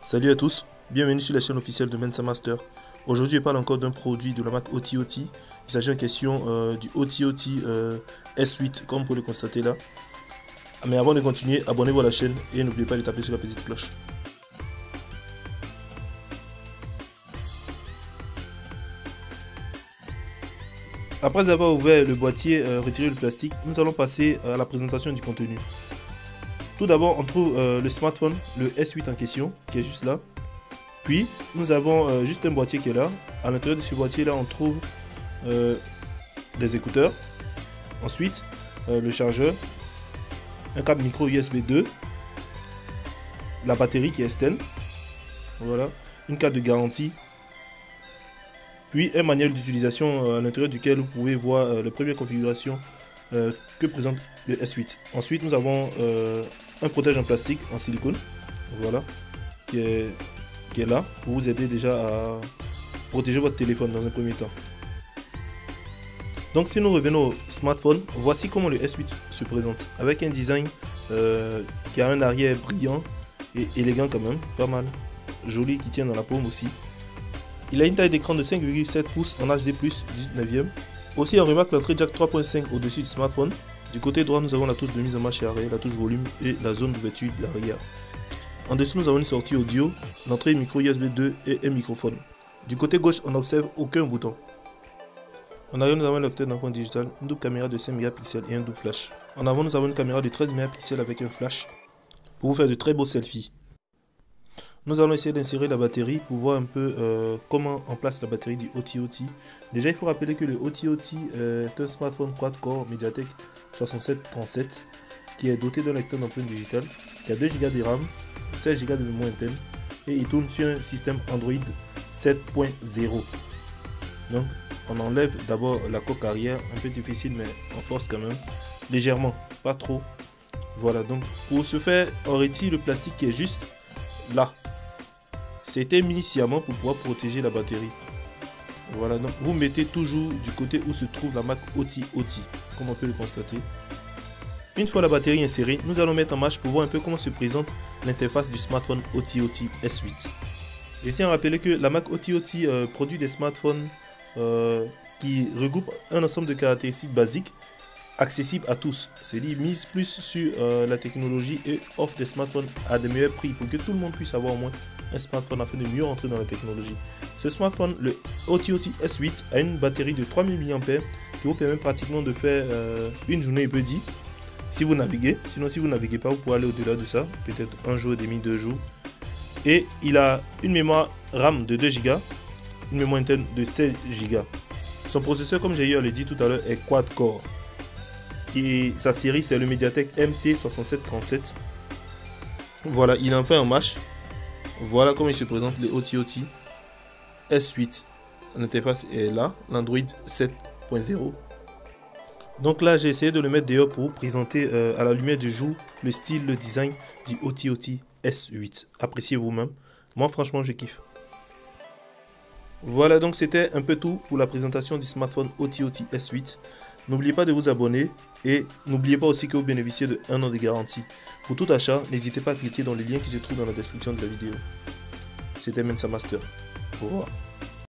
Salut à tous, bienvenue sur la chaîne officielle de Mensa Master. Aujourd'hui, je parle encore d'un produit de la marque OTOT. Il s'agit en question du OTOT S8, comme vous pouvez le constater là. Mais avant de continuer, abonnez-vous à la chaîne et n'oubliez pas de taper sur la petite cloche. Après avoir ouvert le boîtier, retiré le plastique, nous allons passer à la présentation du contenu. Tout d'abord, on trouve le smartphone, le S8 en question, qui est juste là. Puis, nous avons juste un boîtier qui est là. À l'intérieur de ce boîtier-là, on trouve des écouteurs. Ensuite, le chargeur, un câble micro USB 2, la batterie qui est externe, voilà, une carte de garantie, puis un manuel d'utilisation à l'intérieur duquel vous pouvez voir les premières configurations que présente le S8. Ensuite, nous avons un protège en plastique en silicone, voilà, qui est là pour vous aider déjà à protéger votre téléphone dans un premier temps. Donc si nous revenons au smartphone, voici comment le S8 se présente, avec un design qui a un arrière brillant et élégant quand même, pas mal, joli, qui tient dans la paume aussi. Il a une taille d'écran de 5,7 pouces en HD+, 19e. Aussi on remarque l'entrée jack 3.5 au-dessus du smartphone. Du côté droit nous avons la touche de mise en marche et arrêt, la touche volume et la zone d'ouverture de l'arrière. En dessous nous avons une sortie audio, l'entrée micro USB 2 et un microphone. Du côté gauche on n'observe aucun bouton. En arrière nous avons un lecteur d'empreinte digitale, une double caméra de 5 mégapixels et un double flash. En avant nous avons une caméra de 13 mégapixels avec un flash pour vous faire de très beaux selfies. Nous allons essayer d'insérer la batterie pour voir un peu comment on place la batterie du OTOT. Déjà il faut rappeler que le OTOT est un smartphone quad-core Mediatek 6737 qui est doté d'un lecteur d'empreinte digitale, qui a 2 Go de RAM, 16 Go de mémoire interne et il tourne sur un système Android 7.0. Donc on enlève d'abord la coque arrière, un peu difficile mais on force quand même, légèrement, pas trop. Voilà, donc pour ce faire on retire le plastique qui est juste là. C'était mis sciemment pour pouvoir protéger la batterie. Voilà, donc vous mettez toujours du côté où se trouve la marque OTOT, comme on peut le constater. Une fois la batterie insérée, nous allons mettre en marche pour voir un peu comment se présente l'interface du smartphone OTOT S8. Je tiens à rappeler que la marque OTOT produit des smartphones qui regroupent un ensemble de caractéristiques basiques accessibles à tous. C'est-à-dire mise plus sur la technologie et offre des smartphones à de meilleurs prix pour que tout le monde puisse avoir au moins un smartphone afin de mieux rentrer dans la technologie. Ce smartphone, le OTOT S8, a une batterie de 3000 mAh qui vous permet pratiquement de faire une journée et peu dit si vous naviguez. Sinon, si vous ne naviguez pas, vous pouvez aller au-delà de ça, peut-être un jour et demi, 2 jours. Et il a une mémoire RAM de 2 Go, une mémoire interne de 16 Go. Son processeur, comme j'ai eu à le dire tout à l'heure, est quad-core. Et sa série, c'est le Mediatek MT6737. Voilà, il en fait en marche. Voilà comment il se présente, le OTOT S8. L'interface est là, l'Android 7.0. Donc là, j'ai essayé de le mettre dehors pour vous présenter à la lumière du jour le style, le design du OTOT S8. Appréciez vous-même. Moi, franchement, je kiffe. Voilà, donc c'était un peu tout pour la présentation du smartphone OTOT S8. N'oubliez pas de vous abonner et n'oubliez pas aussi que vous bénéficiez de 1 an de garantie. Pour tout achat, n'hésitez pas à cliquer dans les liens qui se trouvent dans la description de la vidéo. C'était Mensa Master. Au revoir.